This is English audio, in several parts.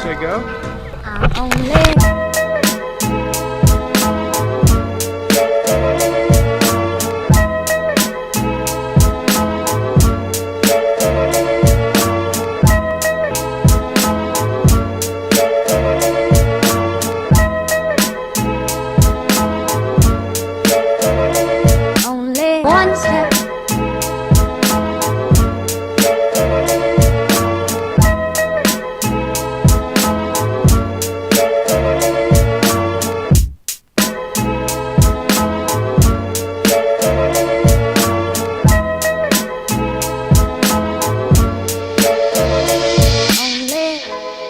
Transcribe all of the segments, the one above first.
Should I go? Only one step.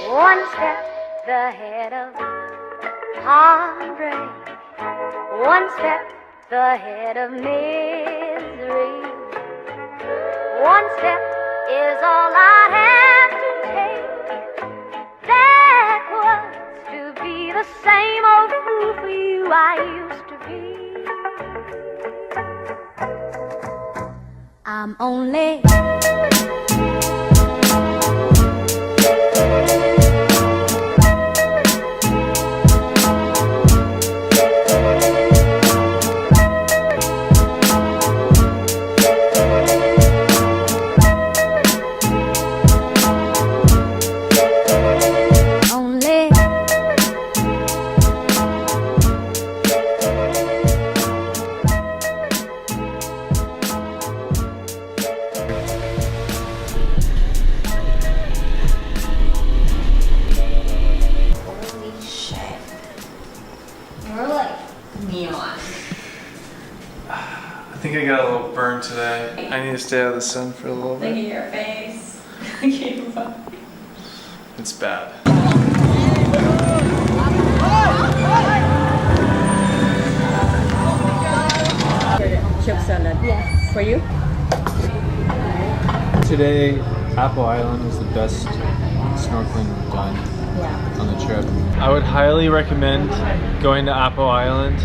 One step ahead of heartbreak, one step ahead of misery. One step is all I have to take backwards to be the same old fool for you I used to be. I'm only I think I got a little burn today. I need to stay out of the sun for a little bit. Look at your face. I gave up. It's bad. Chip salad. yes. For you? Today, Apo Island was the best snorkeling we've done on the trip. I would highly recommend going to Apo Island,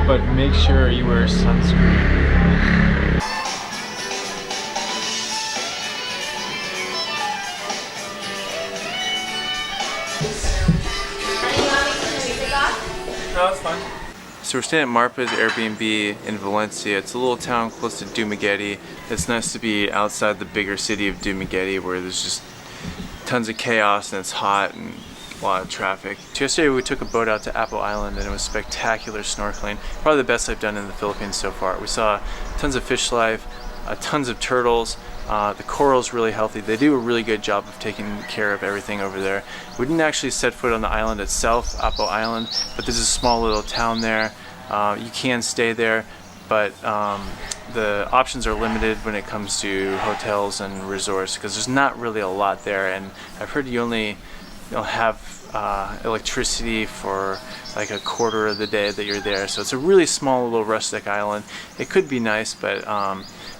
but make sure you wear sunscreen. No, it's fine. So we're staying at Marpa's Airbnb in Valencia. It's a little town close to Dumaguete. It's nice to be outside the bigger city of Dumaguete where there's just tons of chaos and it's hot and a lot of traffic. So yesterday we took a boat out to Apo Island and it was spectacular snorkeling. Probably the best I've done in the Philippines so far. We saw tons of fish life, tons of turtles. The coral's really healthy. They do a really good job of taking care of everything over there. We didn't actually set foot on the island itself, Apo Island, but there's a small little town there. You can stay there, but the options are limited when it comes to hotels and resorts because there's not really a lot there, and I've heard you only have electricity for like a quarter of the day that you're there, so it's a really small little rustic island. It could be nice, but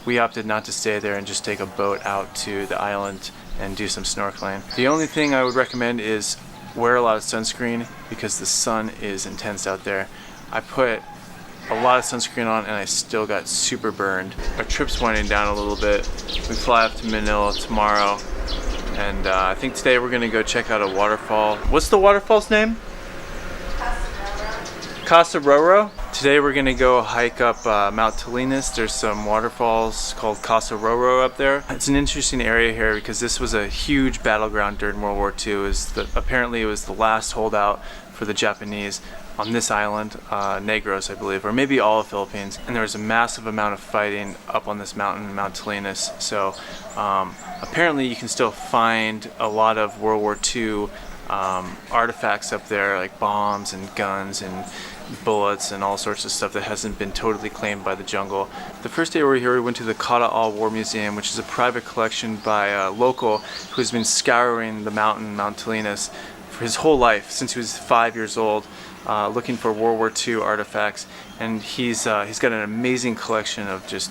we opted not to stay there and just take a boat out to the island and do some snorkeling. The only thing I would recommend is wear a lot of sunscreen because the sun is intense out there. I put a lot of sunscreen on and I still got super burned. Our trip's winding down a little bit. We fly up to Manila tomorrow, and I think today we're gonna go check out a waterfall. What's the waterfall's name? Casaroro. Today we're gonna go hike up Mount Talinis. There's some waterfalls called Casaroro up there. It's an interesting area here because this was a huge battleground during World War II. Apparently it was the last holdout for the Japanese on this island, Negros I believe, or maybe all of Philippines. And there was a massive amount of fighting up on this mountain, Mount Talinis. So apparently you can still find a lot of World War II artifacts up there, like bombs and guns and bullets and all sorts of stuff that hasn't been totally claimed by the jungle. The first day we were here, we went to the Kata All War Museum, which is a private collection by a local who's been scouring the mountain, Mount Talinis, for his whole life, since he was 5 years old, looking for World War II artifacts. And he's got an amazing collection of just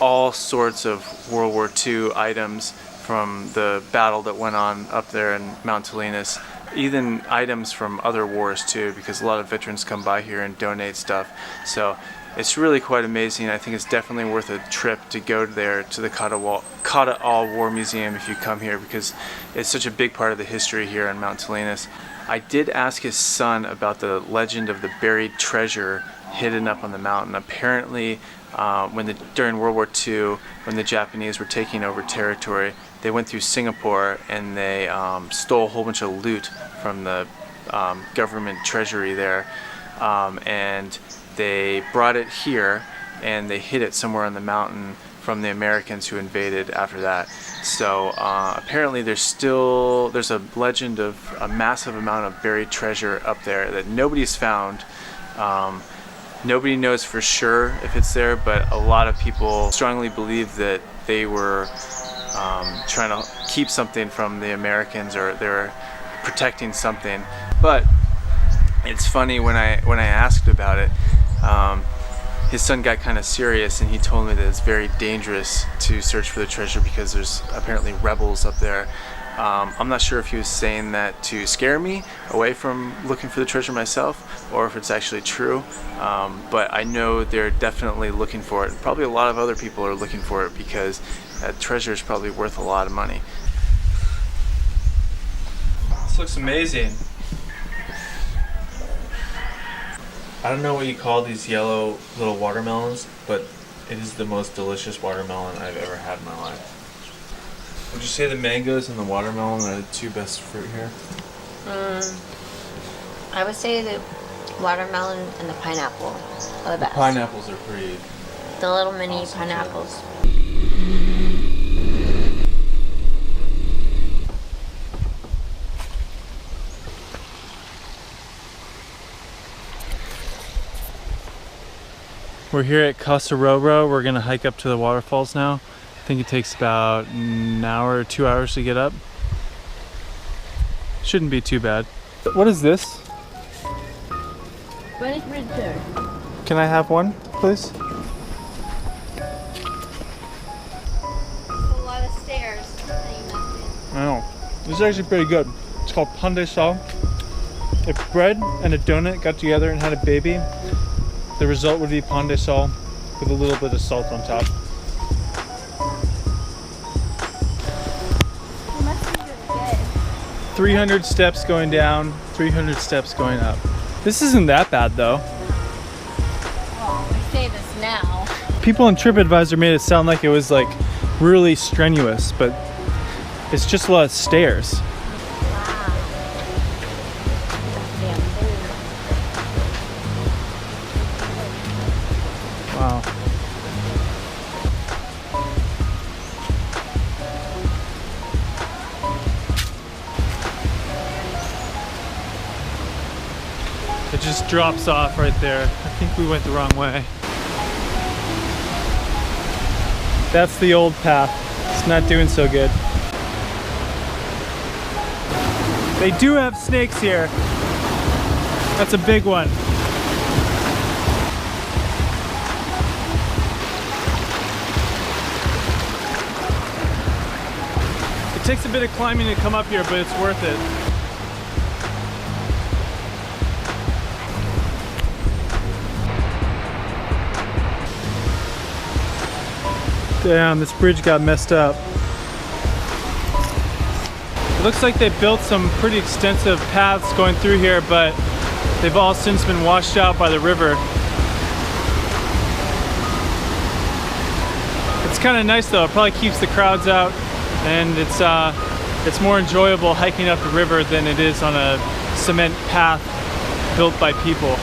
all sorts of World War II items from the battle that went on up there in Mount Talinis. Even items from other wars too, because a lot of veterans come by here and donate stuff. So it's really quite amazing. I think it's definitely worth a trip to go there to the Kata All War Museum if you come here, because it's such a big part of the history here on Mount Talinis. I did ask his son about the legend of the buried treasure hidden up on the mountain. Apparently, during World War II, when the Japanese were taking over territory, they went through Singapore and they stole a whole bunch of loot from the government treasury there, and they brought it here and they hid it somewhere on the mountain from the Americans who invaded after that. So apparently there's a legend of a massive amount of buried treasure up there that nobody's found. Nobody knows for sure if it's there, but a lot of people strongly believe that they were trying to keep something from the Americans, or they're protecting something. But it's funny, when I asked about it, his son got kind of serious and he told me that it's very dangerous to search for the treasure because there's apparently rebels up there. I'm not sure if he was saying that to scare me away from looking for the treasure myself, or if it's actually true, but I know they're definitely looking for it. Probably a lot of other people are looking for it because that treasure is probably worth a lot of money. This looks amazing. I don't know what you call these yellow little watermelons, but it is the most delicious watermelon I've ever had in my life. Would you say the mangoes and the watermelon are the two best fruit here? I would say the watermelon and the pineapple are the best. Pineapples are pretty. The little mini awesome pineapples. We're here at Casaroro. We're gonna hike up to the waterfalls now. I think it takes about an hour or 2 hours to get up. Shouldn't be too bad. What is this? What is Richard? Can I have one, please? A lot of stairs. I know. This is actually pretty good. It's called pan de sal. If bread and a donut got together and had a baby, the result would be pan de sal with a little bit of salt on top. 300 steps going down, 300 steps going up. This isn't that bad though. Well, we say this now. People on TripAdvisor made it sound like it was like really strenuous, but it's just a lot of stairs. Wow. It just drops off right there. I think we went the wrong way. That's the old path. It's not doing so good. They do have snakes here. That's a big one. It takes a bit of climbing to come up here, but it's worth it. Damn, this bridge got messed up. It looks like they built some pretty extensive paths going through here, but they've all since been washed out by the river. It's kind of nice though. It probably keeps the crowds out, and it's more enjoyable hiking up the river than it is on a cement path built by people.